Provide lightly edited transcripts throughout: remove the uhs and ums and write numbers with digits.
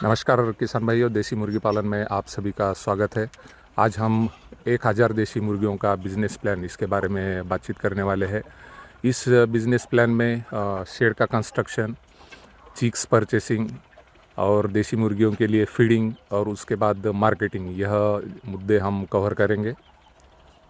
नमस्कार किसान भाइयों, देसी मुर्गी पालन में आप सभी का स्वागत है। आज हम 1000 देसी मुर्गियों का बिज़नेस प्लान इसके बारे में बातचीत करने वाले हैं। इस बिज़नेस प्लान में शेड का कंस्ट्रक्शन, चिक्स परचेसिंग और देसी मुर्गियों के लिए फीडिंग और उसके बाद मार्केटिंग, यह मुद्दे हम कवर करेंगे।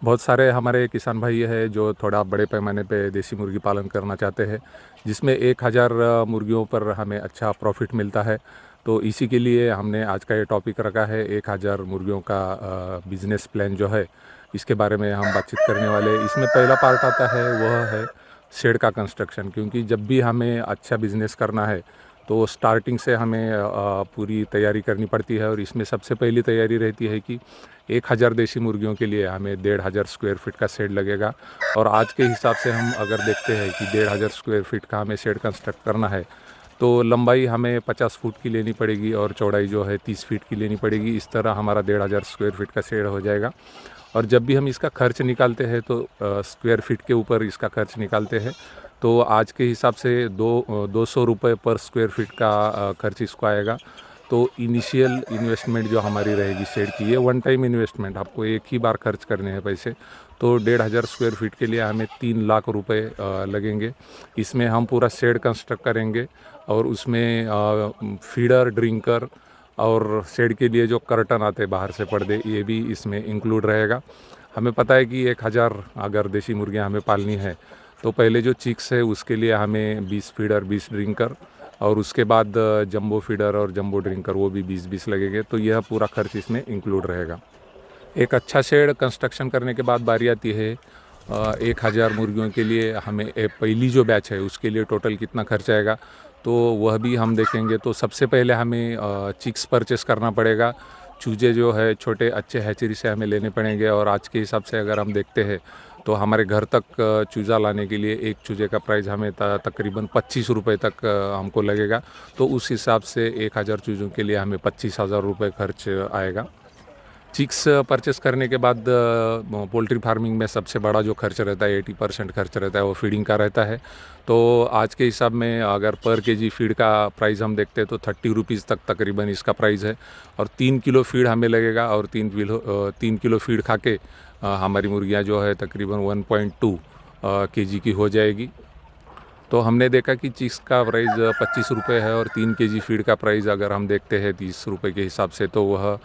बहुत सारे हमारे किसान भाई हैं जो थोड़ा बड़े पैमाने पे देसी मुर्गी पालन करना चाहते हैं, जिसमें 1000 मुर्गियों पर हमें अच्छा प्रॉफिट मिलता है। तो इसी के लिए हमने आज का ये टॉपिक रखा है 1000 मुर्गियों का बिज़नेस प्लान जो है, इसके बारे में हम बातचीत करने वाले हैं। इसमें पहला पार्ट आता है वह है शेड का कंस्ट्रक्शन, क्योंकि जब भी हमें अच्छा बिज़नेस करना है तो स्टार्टिंग से हमें पूरी तैयारी करनी पड़ती है। और इसमें सबसे पहली तैयारी रहती है कि 1000 देसी मुर्गियों के लिए हमें 1500 स्क्वायर फीट का शेड लगेगा। और आज के हिसाब से हम अगर देखते हैं कि 1500 स्क्वायर फीट का हमें शेड कंस्ट्रक्ट करना है तो लंबाई हमें 50 फुट की लेनी पड़ेगी और चौड़ाई जो है 30 फीट की लेनी पड़ेगी। इस तरह हमारा 1500 स्क्वायर फीट का शेड हो जाएगा। और जब भी हम इसका खर्च निकालते हैं तो स्क्वायर फीट के ऊपर इसका खर्च निकालते हैं तो आज के हिसाब से 200 रुपये पर स्क्वायर फीट का खर्च इसको आएगा। तो इनिशियल इन्वेस्टमेंट जो हमारी रहेगी शेड की, ये वन टाइम इन्वेस्टमेंट, आपको एक ही बार खर्च करने हैं पैसे। तो 1500 स्क्वायर फीट के लिए हमें 3 लाख रुपए लगेंगे। इसमें हम पूरा शेड कंस्ट्रक्ट करेंगे और उसमें फीडर, ड्रिंकर और शेड के लिए जो कर्टन आते हैं बाहर से पर्दे, ये भी इसमें इंक्लूड रहेगा। हमें पता है कि 1000 अगर देसी मुर्गियाँ हमें पालनी है तो पहले जो चिक्स है उसके लिए हमें 20 फीडर, 20 ड्रिंकर और उसके बाद जंबो फीडर और जंबो ड्रिंकर वो भी 20-20 लगेंगे। तो यह पूरा खर्च इसमें इंक्लूड रहेगा। एक अच्छा शेड कंस्ट्रक्शन करने के बाद बारी आती है 1000 मुर्गियों के लिए हमें पहली जो बैच है उसके लिए टोटल कितना खर्च आएगा, तो वह भी हम देखेंगे। तो सबसे पहले हमें चिक्स परचेस करना पड़ेगा। चूजे जो है छोटे अच्छे हैचरी से हमें लेने पड़ेंगे। और आज के हिसाब से अगर हम देखते हैं तो हमारे घर तक चूज़ा लाने के लिए एक चूजे का प्राइस हमें तकरीबन 25 रुपये तक हमको लगेगा। तो उस हिसाब से 1000 चूज़ों के लिए हमें 25,000 रुपये खर्च आएगा। चिक्स परचेस करने के बाद पोल्ट्री फार्मिंग में सबसे बड़ा जो खर्च रहता है, 80% खर्च रहता है, वो फीडिंग का रहता है। तो आज के हिसाब में अगर पर केजी फीड का प्राइस हम देखते हैं तो 30 रुपीज़ तक तकरीबन इसका प्राइस है। और 3 किलो फीड हमें लगेगा और 3 किलो फीड खा के हमारी मुर्गियाँ जो है तकरीबन 1.2 केजी की हो जाएगी। तो हमने देखा कि चिक्स का प्राइस 25 रुपये है और 3 केजी फीड का प्राइस अगर हम देखते हैं 30 रुपये के हिसाब से तो वह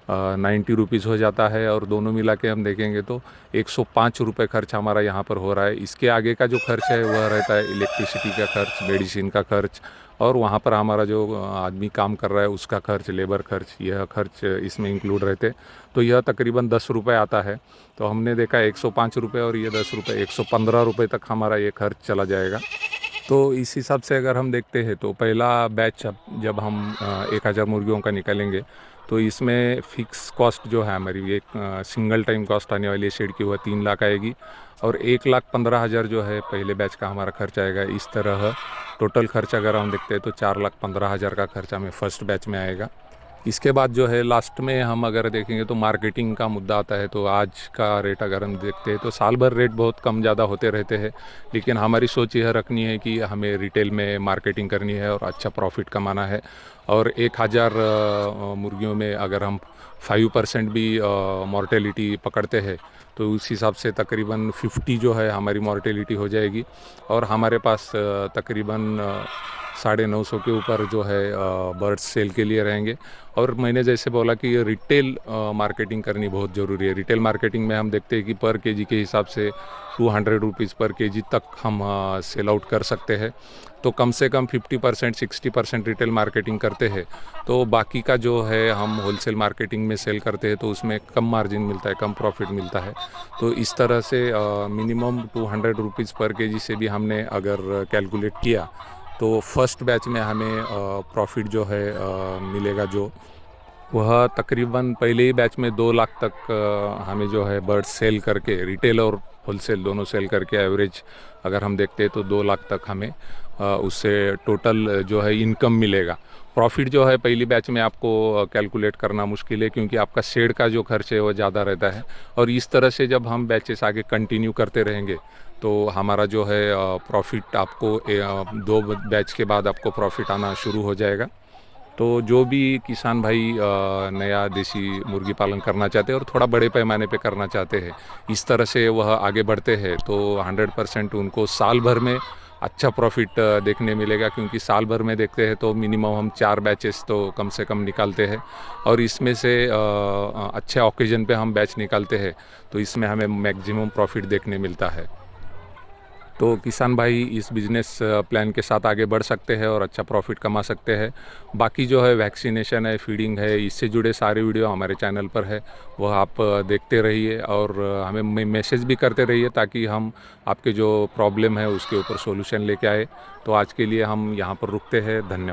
90 रुपीज़ हो जाता है। और दोनों मिला के हम देखेंगे तो 105 रुपये खर्च हमारा यहाँ पर हो रहा है। इसके आगे का जो खर्च है वह रहता है इलेक्ट्रिसिटी का खर्च, मेडिसिन का खर्च और वहाँ पर हमारा जो आदमी काम कर रहा है उसका खर्च, लेबर खर्च, यह खर्च इसमें इंक्लूड रहते। तो यह तकरीबन 10 रुपये आता है। तो हमने देखा 105 रुपये और ये 10 रुपये, 115 रुपये तक हमारा ये खर्च चला जाएगा। तो इस हिसाब से अगर हम देखते हैं तो पहला बैच जब हम 1000 मुर्गियों का निकालेंगे तो इसमें फ़िक्स कॉस्ट जो है हमारी, एक सिंगल टाइम कॉस्ट आने वाली है शेड की, वह 3 लाख आएगी। और 1,15,000 जो है पहले बैच का हमारा खर्च आएगा। इस तरह टोटल खर्च अगर हम देखते हैं तो 4,15,000 का खर्च हमें फ़र्स्ट बैच में आएगा। इसके बाद जो है लास्ट में हम अगर देखेंगे तो मार्केटिंग का मुद्दा आता है। तो आज का रेट अगर हम देखते हैं तो साल भर रेट बहुत कम ज़्यादा होते रहते हैं, लेकिन हमारी सोच यह रखनी है कि हमें रिटेल में मार्केटिंग करनी है और अच्छा प्रॉफिट कमाना है। और 1000 मुर्गियों में अगर हम 5% भी मॉर्टेलिटी पकड़ते हैं तो उस हिसाब से तकरीबन 50 जो है हमारी मॉर्टेलिटी हो जाएगी। और हमारे पास तकरीबन 950 के ऊपर जो है बर्ड्स सेल के लिए रहेंगे। और मैंने जैसे बोला कि रिटेल मार्केटिंग करनी बहुत ज़रूरी है। रिटेल मार्केटिंग में हम देखते हैं कि पर केजी के हिसाब से 200 रुपीज़ पर केजी तक हम सेल आउट कर सकते हैं। तो कम से कम 50%, 60% रिटेल मार्केटिंग करते हैं तो बाकी का जो है हम होलसेल मार्केटिंग में सेल करते हैं तो उसमें कम मार्जिन मिलता है, कम प्रॉफिट मिलता है। तो इस तरह से मिनिमम 200 रुपीज़ पर केजी से भी हमने अगर कैलकुलेट किया तो फर्स्ट बैच में हमें प्रॉफिट जो है मिलेगा, जो वह तकरीबन पहले ही बैच में 2 लाख तक हमें जो है बर्ड सेल करके, रिटेल और होलसेल दोनों सेल करके एवरेज अगर हम देखते हैं तो 2 लाख तक हमें उससे टोटल जो है इनकम मिलेगा। प्रॉफिट जो है पहली बैच में आपको कैलकुलेट करना मुश्किल है, क्योंकि आपका शेड का जो खर्च है वो ज़्यादा रहता है। और इस तरह से जब हम बैचेस आगे कंटिन्यू करते रहेंगे तो हमारा जो है प्रॉफिट आपको 2 बैच के बाद आपको प्रॉफिट आना शुरू हो जाएगा। तो जो भी किसान भाई नया देसी मुर्गी पालन करना चाहते हैं और थोड़ा बड़े पैमाने पे करना चाहते हैं, इस तरह से वह आगे बढ़ते हैं तो 100% उनको साल भर में अच्छा प्रॉफिट देखने मिलेगा। क्योंकि साल भर में देखते हैं तो मिनिमम हम 4 बैचेस तो कम से कम निकालते हैं और इसमें से अच्छे ओकेजन पे हम बैच निकालते हैं तो इसमें हमें मैक्सिमम प्रॉफिट देखने मिलता है। तो किसान भाई इस बिज़नेस प्लान के साथ आगे बढ़ सकते हैं और अच्छा प्रॉफिट कमा सकते हैं। बाकी जो है वैक्सीनेशन है, फीडिंग है, इससे जुड़े सारे वीडियो हमारे चैनल पर है, वह आप देखते रहिए और हमें मैसेज भी करते रहिए ताकि हम आपके जो प्रॉब्लम है उसके ऊपर सॉल्यूशन लेके आए। तो आज के लिए हम यहाँ पर रुकते हैं। धन्यवाद।